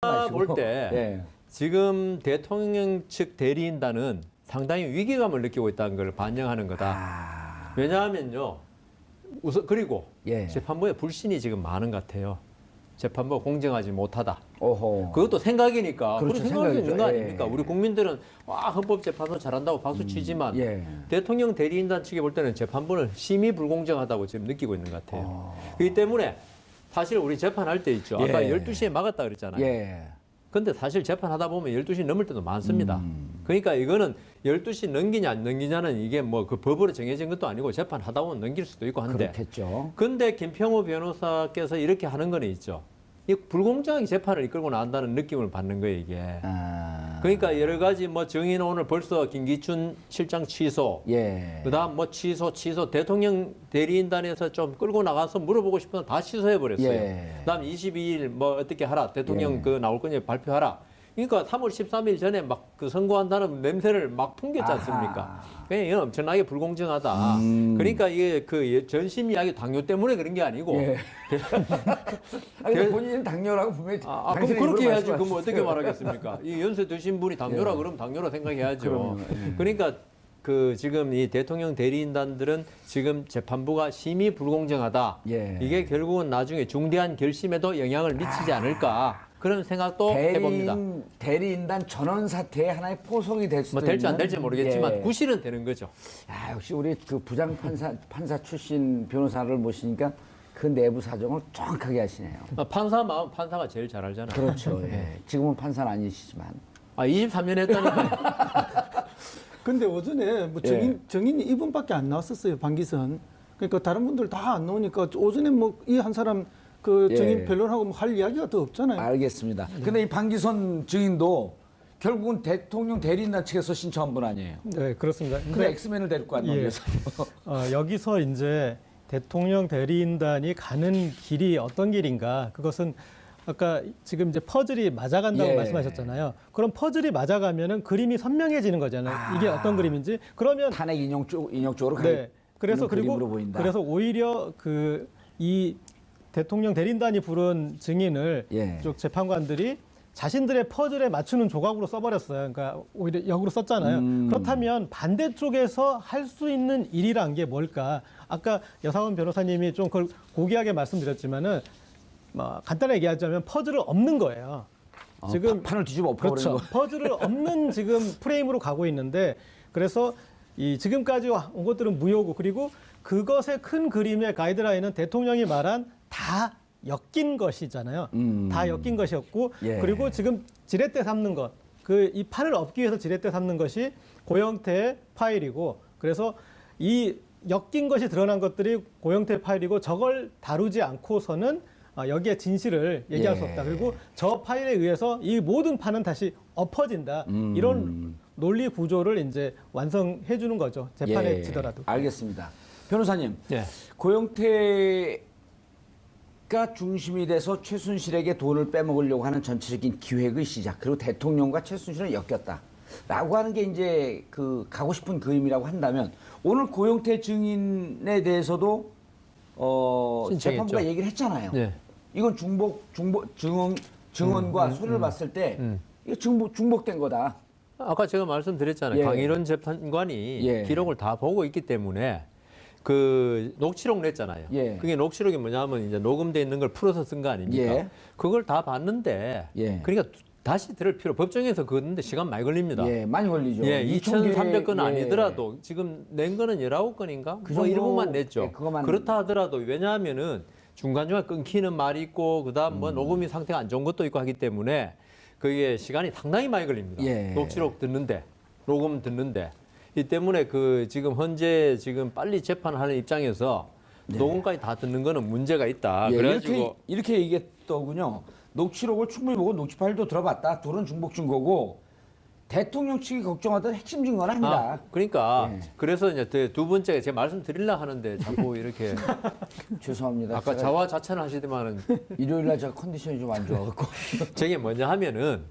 볼 때 예. 지금 대통령 측 대리인단은 상당히 위기감을 느끼고 있다는 걸 반영하는 거다. 왜냐하면요. 우선 그리고 예. 재판부에 불신이 지금 많은 것 같아요. 재판부가 공정하지 못하다. 오호. 그것도 생각이니까. 그렇죠, 그렇게 생각할 수 있는 거 생각이죠. 아닙니까? 예. 우리 국민들은 와 헌법재판소 잘한다고 박수 치지만 예. 대통령 대리인단 측에 볼 때는 재판부는 심히 불공정하다고 지금 느끼고 있는 것 같아요. 그렇기 때문에 사실 우리 재판할 때 있죠. 아까 예. 12시에 막았다 그랬잖아요. 예. 근데 사실 재판하다 보면 12시 넘을 때도 많습니다. 그러니까 이거는 12시 넘기냐 안 넘기냐는 이게 뭐 그 법으로 정해진 것도 아니고 재판하다 보면 넘길 수도 있고 한데. 그렇겠죠. 근데 김평호 변호사께서 이렇게 하는 거는 있죠. 이 불공정하게 재판을 이끌고 나온다는 느낌을 받는 거예요, 이게. 아. 그러니까 여러 가지 뭐 정의는 오늘 벌써 김기춘 실장 취소, 예. 그다음 뭐 취소 대통령 대리인단에서 좀 끌고 나가서 물어보고 싶으면 다 취소해 버렸어요. 예. 그다음 22일 뭐 어떻게 하라, 대통령 예. 그 나올 거니 발표하라. 그러니까 3월 13일 전에 막 그 선고한다는 냄새를 막 풍겼지 않습니까? 그냥 이건 엄청나게 불공정하다. 그러니까 이게 그 전심 이야기 당뇨 때문에 그런 게 아니고. 예. 아니, 본인은 당뇨라고 분명히. 그럼 당신의 그렇게 입으로 해야지. 그럼 말씀하셨어요. 어떻게 말하겠습니까? 이 연세 드신 분이 당뇨라 예. 그러면 당뇨라 생각해야죠. 그럼요. 예. 그러니까 그 지금 이 대통령 대리인단들은 지금 재판부가 심히 불공정하다. 예. 이게 결국은 나중에 중대한 결심에도 영향을 미치지 않을까. 그런 생각도 해봅니다. 대리인단 전원 사태의 하나의 포석이 될 수도 뭐 될지 안 있는. 될지 모르겠지만 예. 구실은 되는 거죠. 야, 역시 우리 그 부장 판사 출신 변호사를 모시니까 그 내부 사정을 정확하게 하시네요. 판사 마음 판사가 제일 잘 알잖아요. 그렇죠. 예. 지금은 판사는 아니시지만. 23년 했다니까요. 근데 오전에 뭐 정인이 이분밖에 안 나왔었어요. 방기선. 그러니까 다른 분들 다 안 나오니까 오전에 뭐 이 한 사람 그 정인 변론하고 뭐 할 이야기가 더 없잖아요. 알겠습니다. 근데 이 방기선 증인도 결국은 대통령 대리인단 측에서 신청한 분 아니에요. 네, 그렇습니다. 그 엑스맨을 데리고 왔나 예. 그래서. 여기서 이제 대통령 대리인단이 가는 길이 어떤 길인가? 그것은 아까 지금 이제 퍼즐이 맞아간다고 예. 말씀하셨잖아요. 그럼 퍼즐이 맞아가면은 그림이 선명해지는 거잖아요. 이게 어떤 그림인지. 그러면 탄핵 인용 쪽으로 네. 그래서 있는 그리고 그림으로 보인다. 그래서 오히려 그 이 대통령 대리인단이 부른 증인을 예. 쪽 재판관들이 자신들의 퍼즐에 맞추는 조각으로 써버렸어요. 그러니까 오히려 역으로 썼잖아요. 그렇다면 반대쪽에서 할 수 있는 일이란 게 뭘까? 아까 여상원 변호사님이 좀 그걸 고귀하게 말씀드렸지만은 뭐 간단하게 얘기하자면 퍼즐을 없는 거예요. 지금 판을 뒤집어 엎어버리는 그렇죠. 거. 퍼즐을 없는 지금 프레임으로 가고 있는데 그래서 이 지금까지 온 것들은 무효고 그리고 그것의 큰 그림의 가이드라인은 대통령이 말한 다 엮인 것이잖아요. 다 엮인 것이었고 예. 그리고 지금 지렛대 삼는 것, 그 이 판을 엎기 위해서 지렛대 삼는 것이 고영태의 파일이고 그래서 이 엮인 것이 드러난 것들이 고영태 파일이고 저걸 다루지 않고서는 여기에 진실을 얘기할 예. 수 없다. 그리고 저 파일에 의해서 이 모든 판은 다시 엎어진다. 이런 논리 구조를 이제 완성해 주는 거죠. 재판에 예. 지더라도. 알겠습니다. 변호사님, 예. 고영태가 중심이 돼서 최순실에게 돈을 빼먹으려고 하는 전체적인 기획의 시작, 그리고 대통령과 최순실은 엮였다라고 하는 게 이제 그 가고 싶은 그림이라고 한다면 오늘 고영태 증인에 대해서도 신청했죠. 재판부가 얘기를 했잖아요. 네. 이건 증언과 소리를 봤을 때 이거 중복된 거다. 아까 제가 말씀드렸잖아요. 예. 강일원 재판관이 예. 기록을 다 보고 있기 때문에 그 녹취록 냈잖아요. 예. 그게 녹취록이 뭐냐면 이제 녹음돼 있는 걸 풀어서 쓴 거 아닙니까? 예. 그걸 다 봤는데 예. 그러니까 다시 들을 필요 법정에서 그었는데 시간 많이 걸립니다. 예, 많이 걸리죠. 예, 2,300건 예. 아니더라도 지금 낸 거는 19건인가? 그 뭐 정도, 일부만 냈죠. 예, 그거만. 그렇다 하더라도 왜냐하면은 중간중간 끊기는 말이 있고 그다음 뭐 녹음이 상태가 안 좋은 것도 있고 하기 때문에 그게 시간이 상당히 많이 걸립니다. 예. 녹취록 듣는데, 녹음 듣는데. 이 때문에 그 지금 현재 지금 빨리 재판하는 입장에서 녹음까지 다 듣는 거는 문제가 있다. 예, 그래가지고 이렇게 얘기했더군요. 녹취록을 충분히 보고 녹취 파일도 들어봤다. 둘은 중복 증거고 대통령 측이 걱정하던 핵심 증거는 아니다. 그러니까 예. 그래서 이제 두 번째 제가 말씀드리려 하는데 자꾸 이렇게 죄송합니다. 아까 제가 자화자찬 하시더만은 일요일날 제가 컨디션이 좀 안 좋아갖고. 저게 뭐냐 하면은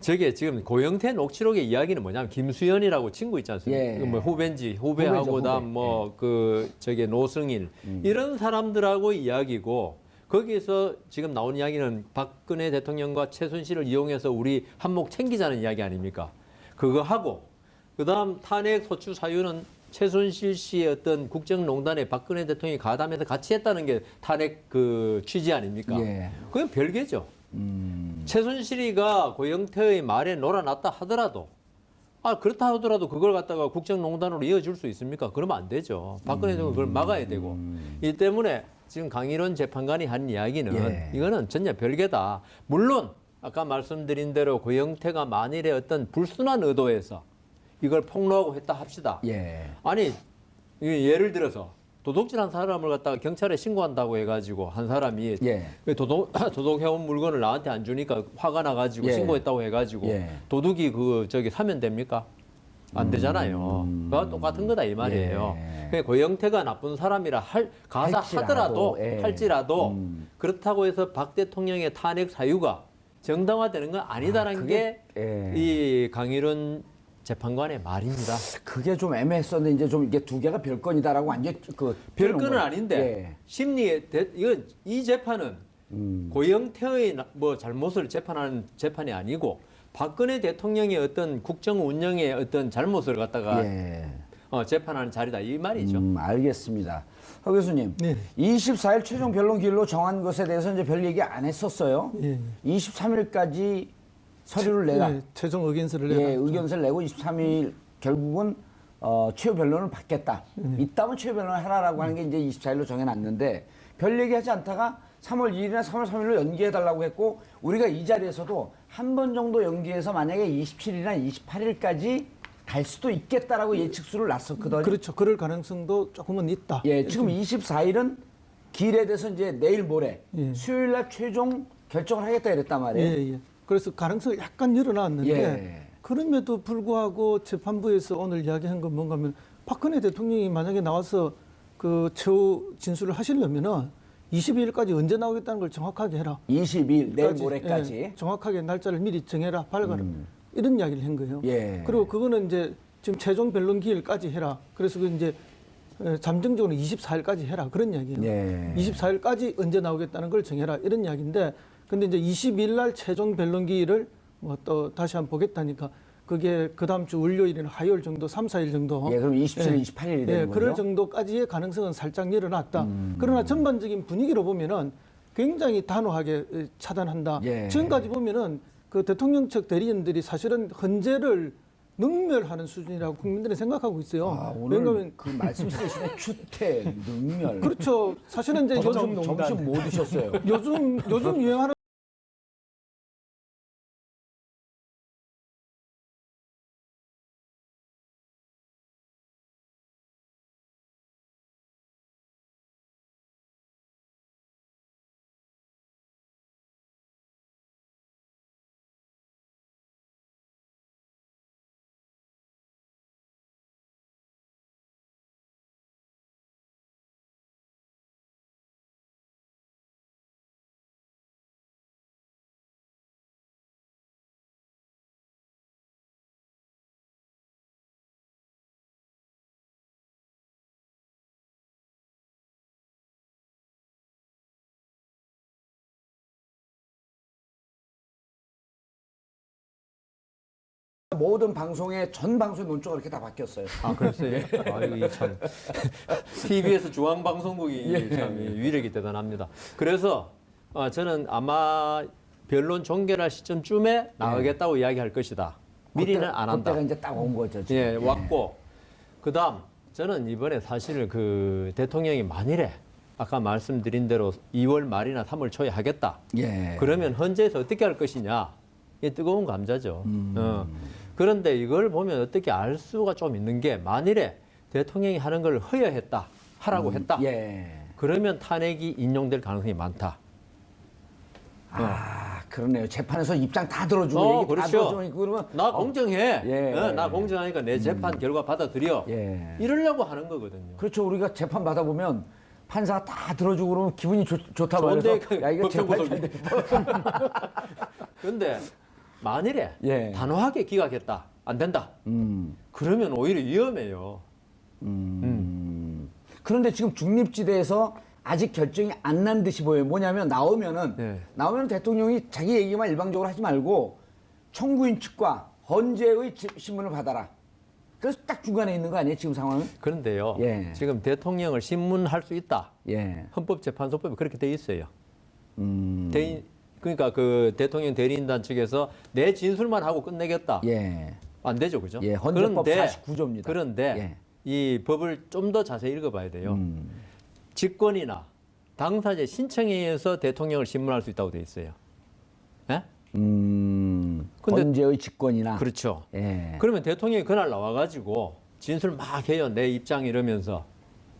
저게 지금 고영태 녹취록의 이야기는 뭐냐면 김수현이라고 친구 있지 않습니까? 예. 그 뭐 후배하고 후배. 그다음 뭐 그 저게 노승일 이런 사람들하고 이야기고 거기에서 지금 나온 이야기는 박근혜 대통령과 최순실을 이용해서 우리 한몫 챙기자는 이야기 아닙니까? 그거 하고 그다음 탄핵 소추 사유는 최순실 씨의 어떤 국정농단에 박근혜 대통령이 가담해서 같이 했다는 게 탄핵 그 취지 아닙니까? 예. 그건 별개죠. 최순실이가 고영태의 말에 놀아났다 하더라도 그렇다 하더라도 그걸 갖다가 국정농단으로 이어질 수 있습니까? 그러면 안 되죠. 박근혜 대통령은 그걸 막아야 되고. 이 때문에 지금 강일원 재판관이 한 이야기는 예. 이거는 전혀 별개다. 물론 아까 말씀드린 대로 고영태가 만일에 어떤 불순한 의도에서 이걸 폭로하고 했다 합시다. 예. 아니 예를 들어서 도둑질한 사람을 갖다가 경찰에 신고한다고 해가지고 한 사람이 예. 도둑해온 물건을 나한테 안 주니까 화가 나가지고 예. 신고했다고 해가지고 예. 도둑이 사면 됩니까? 안 되잖아요. 그거 똑같은 거다 이 말이에요. 예. 그러니까 고영태가 나쁜 사람이라 하더라도 예. 할지라도 그렇다고 해서 박 대통령의 탄핵 사유가 정당화되는 건 아니다라는 그게- 게 예. 이 강일원 재판관의 말입니다. 그게 좀 애매했었는데 이제 좀 이게 두 개가 별건이다라고 완전 그 별건은 예. 아닌데 이건 이 재판은 고영태의 잘못을 재판하는 재판이 아니고 박근혜 대통령의 어떤 국정 운영의 어떤 잘못을 갖다가 예. 재판하는 자리다 이 말이죠. 알겠습니다. 하 교수님, 네. 24일 최종 변론 기일로 정한 것에 대해서 이제 별 얘기 안 했었어요. 예. 23일까지 서류를 내라. 예, 최종 의견서를 예, 내라. 의견서를 내고 23일 결국은 최후 변론을 받겠다. 있다면 최후 변론을 하라라고 하는 게 이제 24일로 정해놨는데 별 얘기하지 않다가 3월 2일이나 3월 3일로 연기해달라고 했고 우리가 이 자리에서도 한 번 정도 연기해서 만약에 27일이나 28일까지 갈 수도 있겠다라고 예측수를 놨었거든요. 그렇죠. 그럴 가능성도 조금은 있다. 예, 지금 24일은 길에 대해서 이제 내일 모레 예. 수요일 날 최종 결정을 하겠다 이랬단 예, 말이에요. 예. 그래서 가능성이 약간 늘어났는데 예. 그럼에도 불구하고 재판부에서 오늘 이야기한 건 뭔가 하면 박근혜 대통령이 만약에 나와서 그 최후 진술을 하시려면은 22일까지 언제 나오겠다는 걸 정확하게 해라. 22일 내일 까지, 모레까지. 예, 정확하게 날짜를 미리 정해라. 밝아라. 이런 이야기를 한 거예요. 예. 그리고 그거는 이제 지금 최종 변론 기일까지 해라. 그래서 그 이제 잠정적으로 24일까지 해라. 그런 이야기예요. 예. 24일까지 언제 나오겠다는 걸 정해라. 이런 이야기인데 근데 이제 22일 날 최종 변론 기일을 또 다시 한번 보겠다니까 그게 그 다음 주 월요일이나 화요일 정도 3, 4일 정도. 예, 그럼 27일, 28일이 되는 거죠? 그럴 정도까지의 가능성은 살짝 늘어났다. 그러나 전반적인 분위기로 보면은 굉장히 단호하게 차단한다. 예. 지금까지 보면은 그 대통령 측 대리인들이 사실은 헌재를 능멸하는 수준이라고 국민들이 생각하고 있어요. 아, 오늘 왜냐하면 그 말씀 쓰시는 추태, 능멸. 그렇죠. 사실은 이제 점심 뭐 드셨어요? 요즘 유행하는 모든 방송의 전 방송의 논조가 이렇게 다 바뀌었어요. 글쎄요. 아유, 참. TBS 중앙방송국이 참 위력이 대단합니다. 그래서 저는 아마 변론 종결할 시점쯤에 나가겠다고 이야기할 것이다. 미리는 안 한다. 그때가 이제 딱 온 거죠. 지금. 예, 왔고 그다음 저는 이번에 사실 그 대통령이 만일에 아까 말씀드린 대로 2월 말이나 3월 초에 하겠다. 예. 그러면 헌재에서 어떻게 할 것이냐? 이게 뜨거운 감자죠. 그런데 이걸 보면 어떻게 알 수가 좀 있는 게 만일에 대통령이 하는 걸 허여했다, 하라고 했다. 예. 그러면 탄핵이 인용될 가능성이 많다. 아, 그러네요. 재판에서 입장 다 들어주고 얘기 다 그렇죠. 들어주고 그러면 나 공정해. 예. 나 공정하니까 내 재판 결과 받아들여. 예. 이러려고 하는 거거든요. 그렇죠. 우리가 재판 받아 보면 판사가 다 들어주고 그러면 기분이 좋다고 좋은데 해서 야 이거 재판 잘 돼. 그런데 만일에 예. 단호하게 기각했다. 안 된다. 그러면 오히려 위험해요. 그런데 지금 중립지대에서 아직 결정이 안 난 듯이 보여요. 뭐냐면 네. 나오면 대통령이 자기 얘기만 일방적으로 하지 말고 청구인 측과 헌재의 신문을 받아라. 그래서 딱 중간에 있는 거 아니에요, 지금 상황은? 그런데요. 예. 지금 대통령을 신문할 수 있다. 예. 헌법재판소법에 그렇게 돼 있어요. 음. 그러니까 그 대통령 대리인단 측에서 내 진술만 하고 끝내겠다. 예. 안 되죠, 그죠? 예, 헌재법 49조입니다. 그런데 이 법을 좀 더 자세히 읽어봐야 돼요. 직권이나 당사자 신청에 의해서 대통령을 신문할 수 있다고 돼 있어요. 예? 근데- 헌재의 직권이나. 그렇죠. 예. 그러면 대통령이 그날 나와가지고 진술 막 해요. 내 입장 이러면서.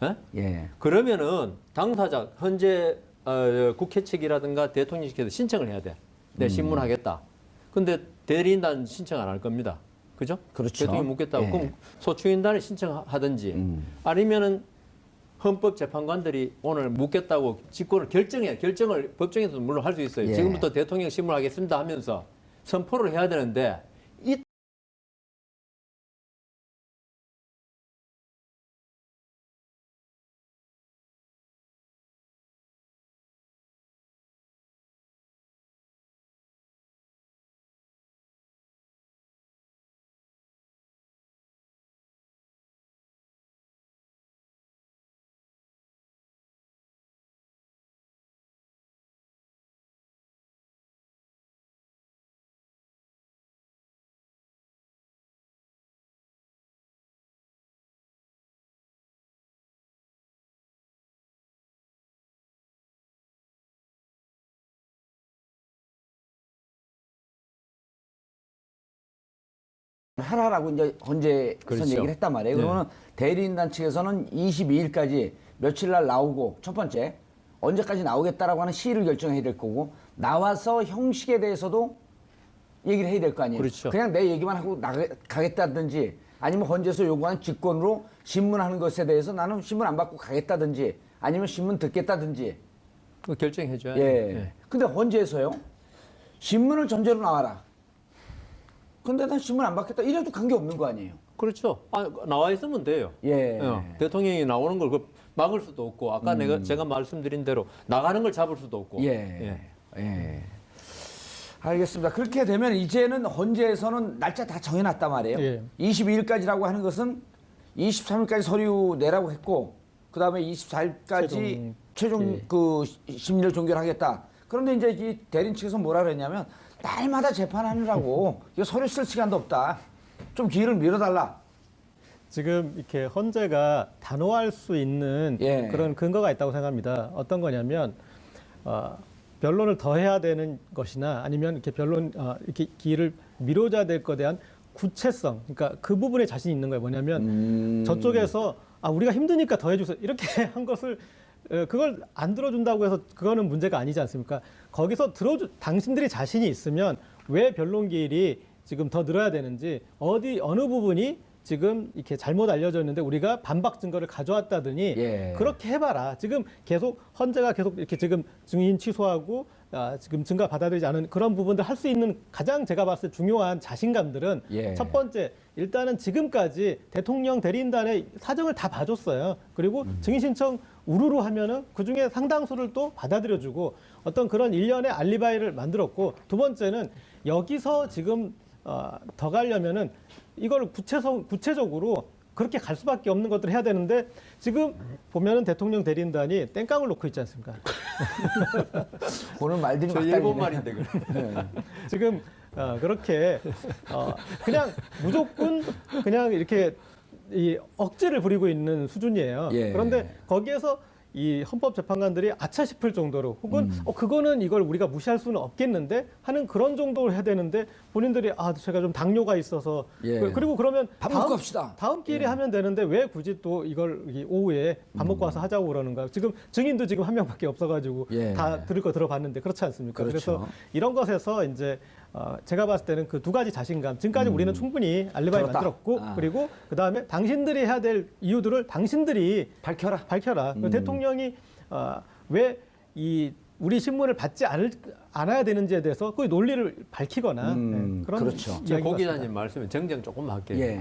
예? 예. 그러면은 당사자 현재 국회 측이라든가 대통령 측에서 신청을 해야 돼. 내 신문하겠다. 근데 대리인단 신청 안 할 겁니다. 그죠? 그렇죠. 대통령이 묻겠다고. 예. 그럼 소추인단을 신청하든지 아니면은 헌법재판관들이 오늘 묻겠다고 직권을 결정을 법정에서 물론 할 수 있어요. 예. 지금부터 대통령 신문하겠습니다 하면서 선포를 해야 되는데 이 하라라고 이제 헌재에서 그렇죠. 얘기를 했단 말이에요. 네. 그러면 대리인단 측에서는 22일까지 며칠 날 나오고 첫 번째 언제까지 나오겠다라고 하는 시일을 결정해야 될 거고 나와서 형식에 대해서도 얘기를 해야 될 거 아니에요. 그렇죠. 그냥 내 얘기만 하고 가겠다든지 아니면 헌재에서 요구하는 직권으로 신문하는 것에 대해서 나는 신문 안 받고 가겠다든지 아니면 신문 듣겠다든지 그 결정해줘야 예. 돼. 근데 헌재에서요. 신문을 전제로 나와라. 근데 난 신문 안 받겠다. 이래도 관계없는 거 아니에요. 그렇죠. 나와 있으면 돼요. 예. 대통령이 나오는 걸 막을 수도 없고 아까 제가 말씀드린 대로 나가는 걸 잡을 수도 없고. 예. 알겠습니다. 그렇게 되면 이제는 헌재에서는 날짜 다 정해놨단 말이에요. 예. 22일까지라고 하는 것은 23일까지 서류 내라고 했고 그 다음에 24일까지 최종 예. 그 심리를 종결하겠다. 그런데 이제 이 대리인 측에서 뭐라 그랬냐면 날마다 재판하느라고 이거 서류 쓸 시간도 없다. 좀 기회를 미뤄달라. 지금 이렇게 헌재가 단호할 수 있는 예. 그런 근거가 있다고 생각합니다. 어떤 거냐면 변론을 더 해야 되는 것이나 아니면 이렇게 이렇게 기일을 미뤄져야 될 것에 대한 구체성, 그러니까 그 부분에 자신이 있는 거예요. 뭐냐면 저쪽에서 우리가 힘드니까 더 해주세요 이렇게 한 것을 그걸 안 들어준다고 해서 그거는 문제가 아니지 않습니까? 거기서 당신들이 자신이 있으면 왜 변론 기일이 지금 더 늘어야 되는지 어느 부분이 지금 이렇게 잘못 알려져 있는데 우리가 반박 증거를 가져왔다더니 예. 그렇게 해봐라. 지금 계속 헌재가 계속 이렇게 지금 증인 취소하고 지금 증거 받아들이지 않은 그런 부분들 할 수 있는 가장 제가 봤을 때 중요한 자신감들은 예. 첫 번째 일단은 지금까지 대통령 대리인단의 사정을 다 봐줬어요. 그리고 증인 신청 우르르 하면은 그 중에 상당수를 또 받아들여주고 어떤 그런 일련의 알리바이를 만들었고 두 번째는 여기서 지금 더 가려면은 이걸 구체적으로 그렇게 갈 수밖에 없는 것들을 해야 되는데 지금 보면은 대통령 대리인단이 땡깡을 놓고 있지 않습니까? 오늘 말들이 저 막 일본 달리네. 말인데 그래. 지금 그렇게 그냥 무조건 그냥 이렇게 이 억지를 부리고 있는 수준이에요. 예. 그런데 거기에서 이 헌법재판관들이 아차 싶을 정도로 혹은 그거는 이걸 우리가 무시할 수는 없겠는데 하는 그런 정도를 해야 되는데 본인들이 제가 좀 당뇨가 있어서 예. 그리고 그러면 밥 먹고 합시다. 다음 기회에 하면 되는데 왜 굳이 또 이걸 오후에 밥 먹고 와서 하자고 그러는가? 지금 증인도 지금 한 명밖에 없어가지고 예. 다 들을 거 들어봤는데 그렇지 않습니까? 그렇죠. 그래서 이런 것에서 이제 제가 봤을 때는 그 두 가지 자신감. 지금까지 우리는 충분히 알리바이 들었다. 만들었고 그리고 그 다음에 당신들이 해야 될 이유들을 당신들이 밝혀라. 그 대통령이 왜 이 우리 신문을 받지 않아야 되는지에 대해서 그 논리를 밝히거나 그런 그렇죠. 제 이야기 고 같습니다. 기자님 말씀에 정정 조금 할게요. 예.